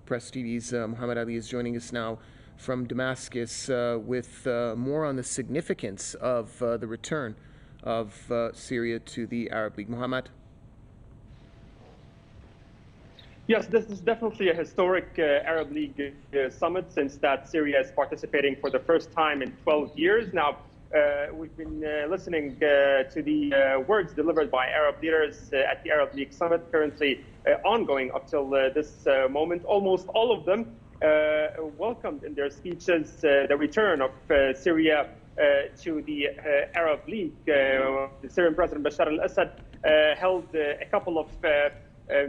Press TV's Muhammad Ali is joining us now from Damascus with more on the significance of the return of Syria to the Arab League. Muhammad? Yes, this is definitely a historic Arab League summit, since that Syria is participating for the first time in 12 years. Now, we've been listening to the words delivered by Arab leaders at the Arab League summit, currently ongoing up till this moment. Almost all of them welcomed in their speeches the return of Syria to the Arab League. The Syrian President Bashar al-Assad held a couple of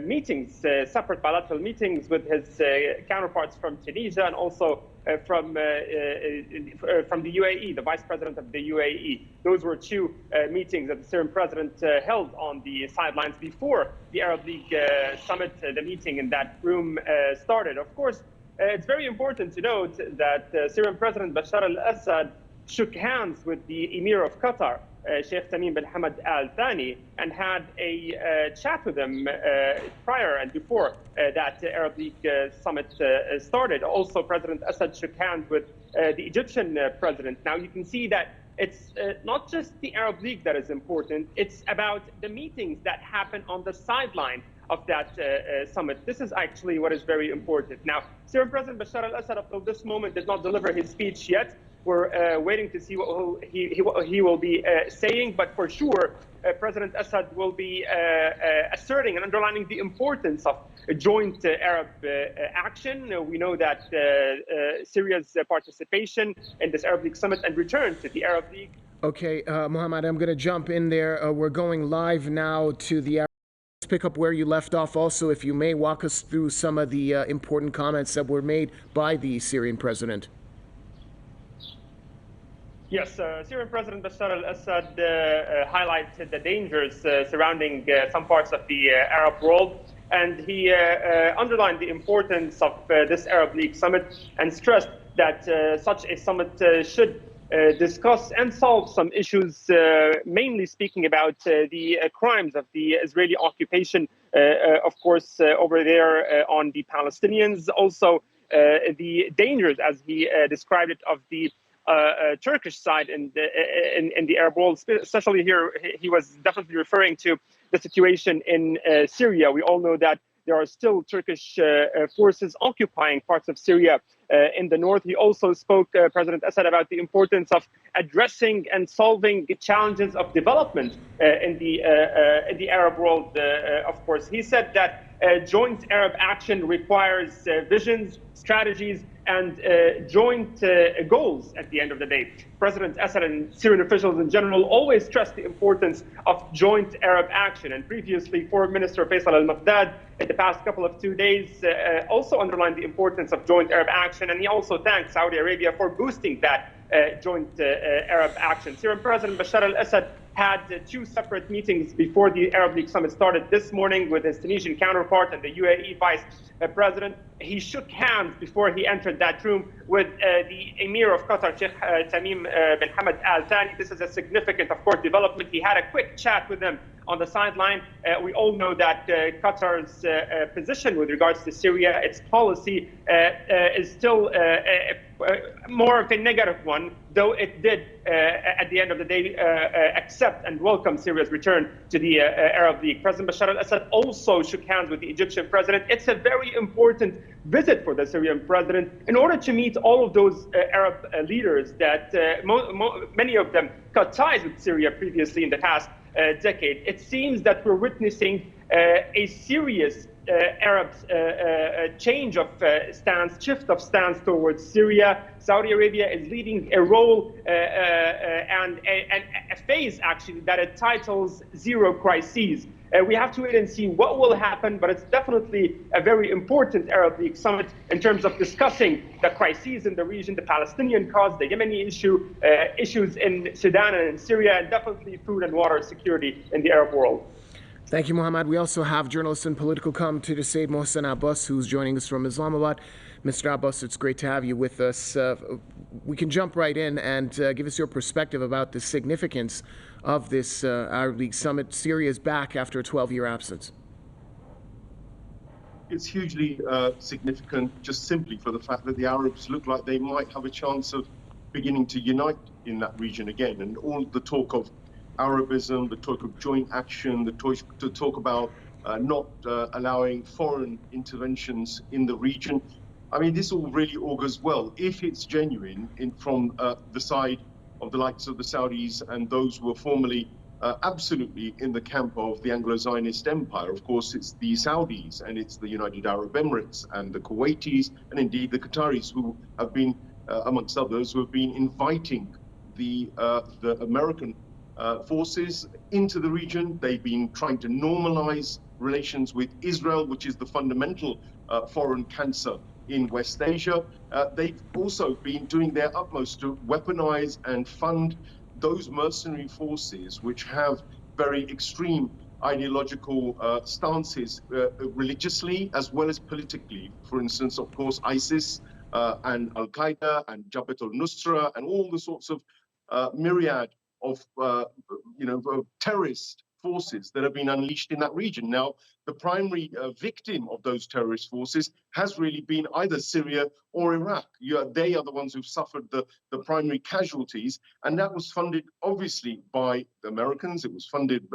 meetings, separate bilateral meetings with his counterparts from Tunisia and also from the UAE, the Vice President of the UAE. Those were two meetings that the Syrian President held on the sidelines before the Arab League summit. The meeting in that room started. Of course, it's very important to note that Syrian President Bashar al-Assad shook hands with the Emir of Qatar, Sheikh Tamim bin Hamad Al Thani, and had a chat with him prior and before that Arab League summit started. Also, President Assad shook hands with the Egyptian president. Now, you can see that it's not just the Arab League that is important, it's about the meetings that happen on the sideline of that summit. This is actually what is very important. Now, Syrian President Bashar al-Assad, up till this moment, did not deliver his speech yet. We're waiting to see what he will be saying, but for sure, President Assad will be asserting and underlining the importance of a joint Arab action. We know that Syria's participation in this Arab League summit and return to the Arab League. Okay, Muhammad, I'm going to jump in there. We're going live now to the Arab. Let's pick up where you left off. Also, if you may, walk us through some of the important comments that were made by the Syrian president. Yes, Syrian President Bashar al-Assad highlighted the dangers surrounding some parts of the Arab world, and he underlined the importance of this Arab League summit and stressed that such a summit should discuss and solve some issues, mainly speaking about the crimes of the Israeli occupation, of course, over there on the Palestinians. Also, the dangers, as he described it, of the Turkish side in the Arab world, especially here. He was definitely referring to the situation in Syria. We all know that there are still Turkish forces occupying parts of Syria in the north. He also spoke, President Assad, about the importance of addressing and solving the challenges of development in the Arab world. Of course, he said that joint Arab action requires visions, strategies, and joint goals at the end of the day. President Assad and Syrian officials in general always stress the importance of joint Arab action. And previously, Foreign Minister Faisal al-Maqdad, in the past couple of 2 days, also underlined the importance of joint Arab action. And he also thanked Saudi Arabia for boosting that joint Arab action. Syrian President Bashar al-Assad had two separate meetings before the Arab League summit started this morning with his Tunisian counterpart and the UAE vice president. He shook hands before he entered that room with the Emir of Qatar, Sheikh Tamim bin Hamad Al Thani. This is a significant, of course, development. He had a quick chat with him on the sideline. We all know that Qatar's position with regards to Syria, its policy, is still more of a negative one, though it did, at the end of the day, accept and welcome Syria's return to the Arab League. President Bashar al-Assad also shook hands with the Egyptian president. It's a very important visit for the Syrian president in order to meet all of those Arab leaders that many of them cut ties with Syria previously in the past decade. It seems that we're witnessing a serious Arab change of stance, shift of stance towards Syria. Saudi Arabia is leading a role and a phase, actually, that it titles Zero Crises. We have to wait and see what will happen, but it's definitely a very important Arab League summit in terms of discussing the crises in the region, the Palestinian cause, the Yemeni issue, issues in Sudan and in Syria, and definitely food and water security in the Arab world. Thank you, Muhammad. We also have journalist and political commentator Syed Mohsin Abbas, who's joining us from Islamabad. Mr. Abbas, it's great to have you with us. We can jump right in and give us your perspective about the significance of this Arab League summit. Syria is back after a 12-year absence. It's hugely significant just simply for the fact that the Arabs look like they might have a chance of beginning to unite in that region again. And all the talk of Arabism, the talk of joint action, the talk about not allowing foreign interventions in the region. I mean, this all really augurs well if it's genuine from the side of the likes of the Saudis and those who were formerly absolutely in the camp of the Anglo-Zionist empire. Of course, it's the Saudis and it's the United Arab Emirates and the Kuwaitis and indeed the Qataris who have been, amongst others, who have been inviting the American forces into the region. They've been trying to normalize relations with Israel, which is the fundamental foreign cancer in West Asia. They've also been doing their utmost to weaponize and fund those mercenary forces which have very extreme ideological stances religiously as well as politically. For instance, of course, ISIS and Al-Qaeda and Jabhat al-Nusra and all the sorts of myriad of terrorist forces that have been unleashed in that region. Now, the primary victim of those terrorist forces has really been either Syria or Iraq. They are the ones who've suffered the primary casualties, and that was funded obviously by the Americans. It was funded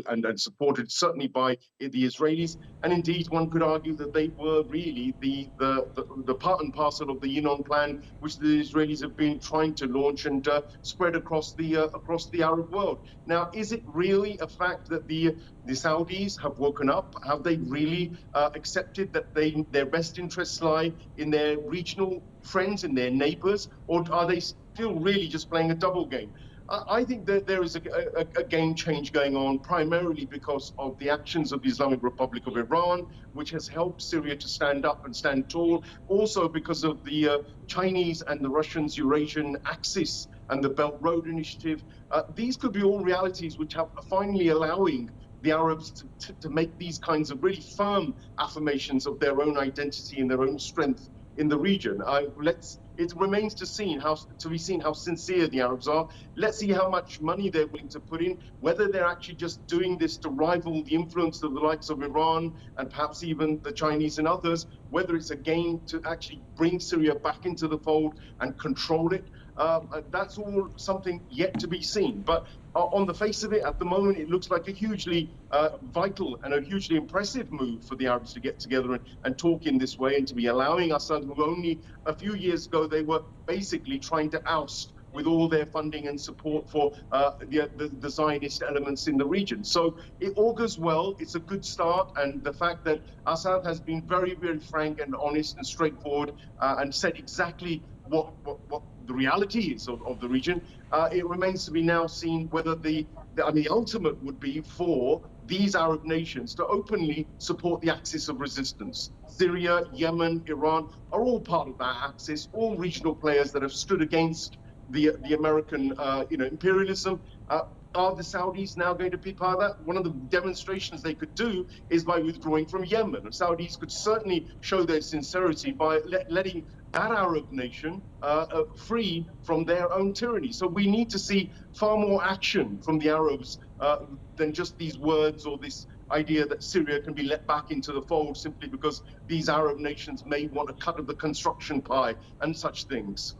and supported certainly by the Israelis, and indeed one could argue that they were really the part and parcel of the Yinon plan, which the Israelis have been trying to launch and spread across the Arab world. Now, is it really a fact that the Saudis have woken up? Have they really accepted that their best interests lie in their regional friends and their neighbors, or are they still really just playing a double game? I think that there is a game change going on, primarily because of the actions of the Islamic Republic of Iran, which has helped Syria to stand up and stand tall. Also because of the Chinese and the Russians' Eurasian Axis and the Belt Road Initiative. These could be all realities which are finally allowing the Arabs to make these kinds of really firm affirmations of their own identity and their own strength in the region. It remains to be seen how sincere the Arabs are. Let's see how much money they're willing to put in, whether they're actually just doing this to rival the influence of the likes of Iran and perhaps even the Chinese and others, whether it's a game to actually bring Syria back into the fold and control it. That's all something yet to be seen. But on the face of it, at the moment, it looks like a hugely vital and a hugely impressive move for the Arabs to get together and talk in this way, and to be allowing Assad, who only a few years ago they were basically trying to oust with all their funding and support for the Zionist elements in the region. So it augurs well. It's a good start. And the fact that Assad has been very, very frank and honest and straightforward and said exactly what the reality is of the region, it remains to be now seen whether the ultimate would be for these Arab nations to openly support the axis of resistance. Syria, Yemen, Iran are all part of that axis, all regional players that have stood against the American imperialism. Are the Saudis now going to be part of that? One of the demonstrations they could do is by withdrawing from Yemen. The Saudis could certainly show their sincerity by letting that Arab nation free from their own tyranny. So we need to see far more action from the Arabs than just these words or this idea that Syria can be let back into the fold simply because these Arab nations may want a cut of the construction pie and such things.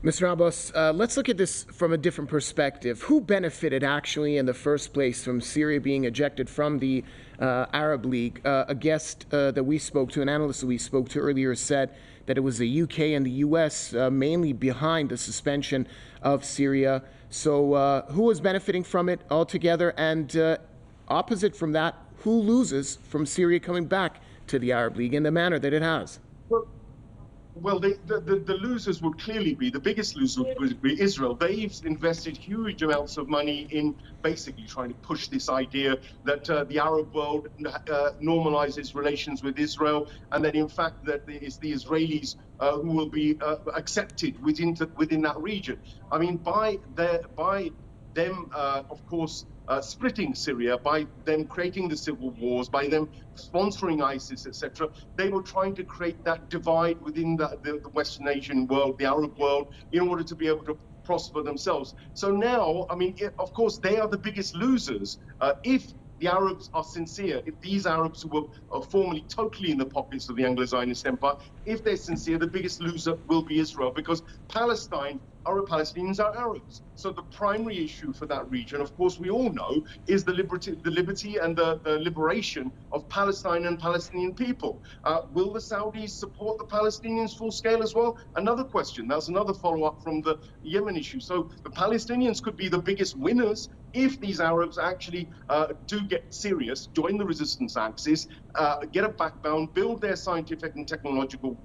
Mr. Abbas, let's look at this from a different perspective. Who benefited actually in the first place from Syria being ejected from the Arab League? A guest that we spoke to, an analyst that we spoke to earlier, said that it was the UK and the US mainly behind the suspension of Syria. So who was benefiting from it altogether? And opposite from that, who loses from Syria coming back to the Arab League in the manner that it has? Well, the losers would clearly be, the biggest loser would be Israel. They've invested huge amounts of money in basically trying to push this idea that the Arab world normalizes relations with Israel, and that in fact that it's the Israelis who will be accepted within that region. I mean, by them, of course, splitting Syria, by them creating the civil wars, by them sponsoring ISIS, etc., they were trying to create that divide within the Western Asian world, the Arab world, in order to be able to prosper themselves. So now, I mean, of course, they are the biggest losers if the Arabs are sincere, if these Arabs who were formerly totally in the pockets of the Anglo-Zionist Empire, if they're sincere, the biggest loser will be Israel, because Palestine, Palestinians are Arabs. So the primary issue for that region, of course, we all know, is the liberty and the liberation of Palestine and Palestinian people. Will the Saudis support the Palestinians full scale as well? Another question. That's another follow-up from the Yemen issue. So the Palestinians could be the biggest winners if these Arabs actually do get serious, join the resistance axis, get a backbone, build their scientific and technological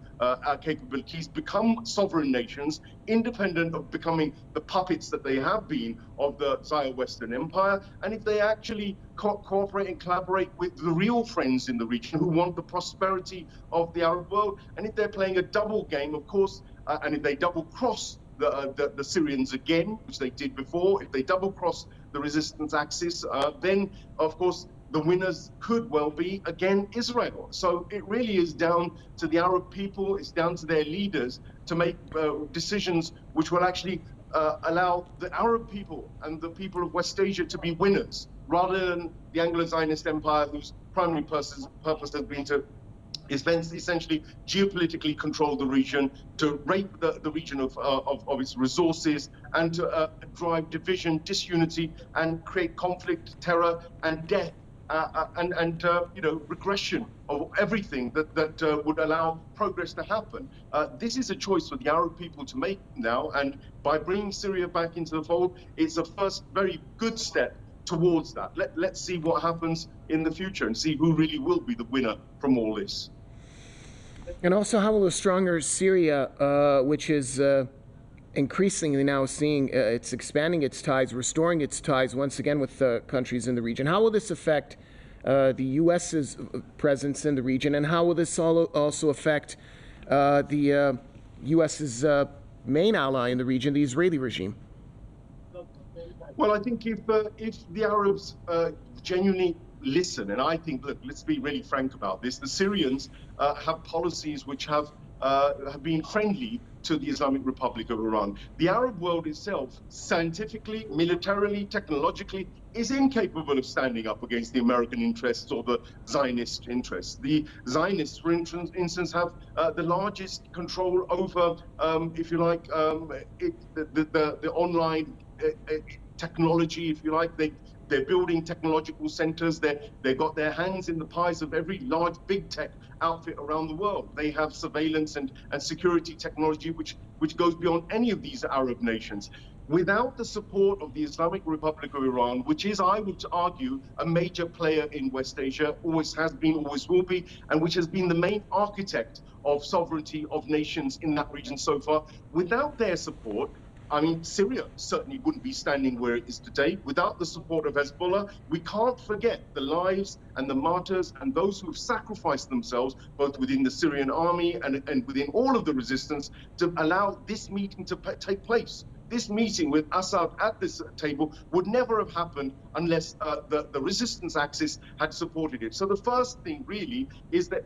capabilities, become sovereign nations, independent of becoming the puppets that they have been of the Zionist Western Empire, and if they actually cooperate and collaborate with the real friends in the region who want the prosperity of the Arab world, and if they're playing a double game, of course, and if they double cross the Syrians again, which they did before, if they double cross the resistance axis, then of course the winners could well be, again, Israel. So it really is down to the Arab people, it's down to their leaders to make decisions which will actually allow the Arab people and the people of West Asia to be winners, rather than the Anglo-Zionist Empire, whose primary purpose has been to essentially geopolitically control the region, to rape the region of its resources, and to drive division, disunity, and create conflict, terror, and death, and regression of everything that would allow progress to happen. This is a choice for the Arab people to make now, and by bringing Syria back into the fold, it's a first very good step towards that. Let's see what happens in the future and see who really will be the winner from all this. And also, how will a stronger Syria, which is increasingly now seeing it's expanding its ties, restoring its ties once again with countries in the region, how will this affect the U.S.'s presence in the region, and how will this also affect the U.S.'s main ally in the region, the Israeli regime? Well, I think if the Arabs genuinely listen, and I think, look, let's be really frank about this, the Syrians have policies which have been friendly to the Islamic Republic of Iran. The Arab world itself, scientifically, militarily, technologically, is incapable of standing up against the American interests or the Zionist interests. The Zionists, for instance, have the largest control over, if you like, the online technology, if you like. They're building technological centers. They've got their hands in the pies of every large big tech outfit around the world. They have surveillance and security technology which goes beyond any of these Arab nations. Without the support of the Islamic Republic of Iran, which is, I would argue, a major player in West Asia, always has been, always will be, and which has been the main architect of sovereignty of nations in that region so far, without their support, I mean, Syria certainly wouldn't be standing where it is today. Without the support of Hezbollah, we can't forget the lives and the martyrs and those who have sacrificed themselves, both within the Syrian army and within all of the resistance, to allow this meeting to take place. This meeting with Assad at this table would never have happened unless the resistance axis had supported it. So the first thing really is that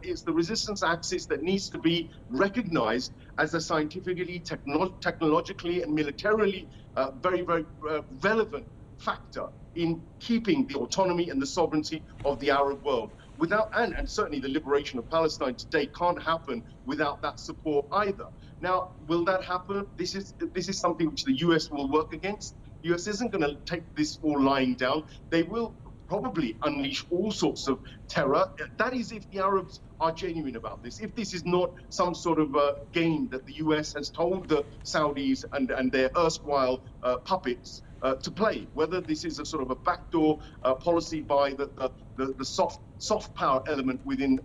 it's the resistance axis that needs to be recognized as a scientifically, technologically, and militarily very, very relevant factor in keeping the autonomy and the sovereignty of the Arab world. And certainly the liberation of Palestine today can't happen without that support either. Now, will that happen? This is something which the US will work against. The US isn't going to take this all lying down. They will probably unleash all sorts of terror. That is if the Arabs are genuine about this. If this is not some sort of game that the US has told the Saudis and their erstwhile puppets to play, whether this is a sort of a backdoor policy by the soft power element within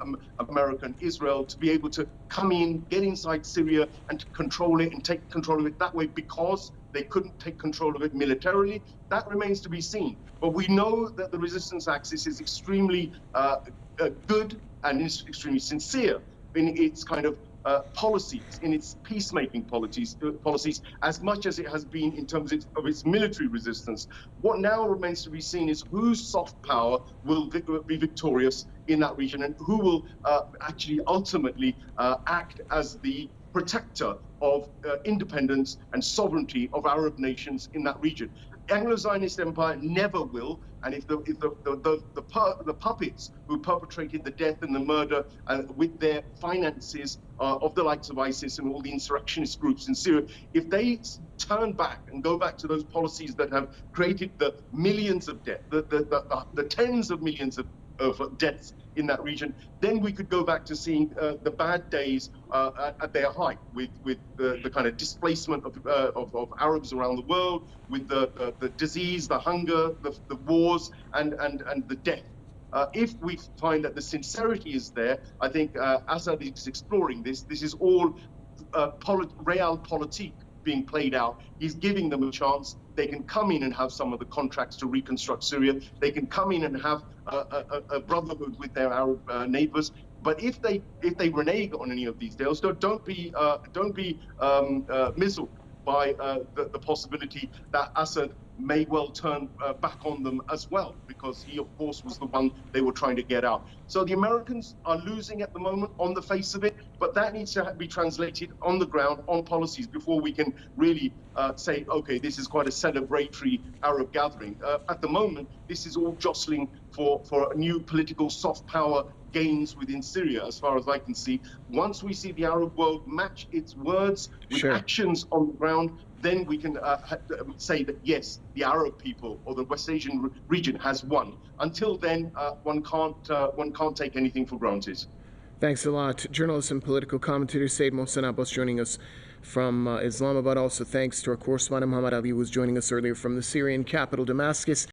America and Israel to be able to come in, get inside Syria and to control it and take control of it that way because they couldn't take control of it militarily, that remains to be seen. But we know that the resistance axis is extremely good and is extremely sincere in its kind of policies, in its peacemaking policies, as much as it has been in terms of its military resistance. What now remains to be seen is whose soft power will be victorious in that region and who will actually ultimately act as the protector of independence and sovereignty of Arab nations in that region. Anglo-Zionist empire never will, and if the puppets who perpetrated the death and the murder with their finances of the likes of ISIS and all the insurrectionist groups in Syria, if they turn back and go back to those policies that have created the millions of deaths, the tens of millions of deaths in that region, then we could go back to seeing the bad days at their height, with the kind of displacement of Arabs around the world, with the disease, the hunger, the wars, and the death. If we find that the sincerity is there, I think Assad is exploring this. This is all realpolitik being played out. He's giving them a chance. They can come in and have some of the contracts to reconstruct Syria. They can come in and have a brotherhood with their Arab neighbors. But if they renege on any of these deals, don't be misled by the possibility that Assad may well turn back on them as well, because he, of course, was the one they were trying to get out. So the Americans are losing at the moment on the face of it, but that needs to be translated on the ground, on policies, before we can really say, okay, this is quite a celebratory Arab gathering. At the moment, this is all jostling for a new political soft power gains within Syria, as far as I can see. Once we see the Arab world match its words with actions on the ground, then we can say that, yes, the Arab people or the West Asian region has won. Until then, one can't take anything for granted. Thanks a lot. Journalist and political commentator Syed Mohsin Abbas joining us from Islamabad. Also thanks to our correspondent Muhammad Ali, who was joining us earlier from the Syrian capital, Damascus.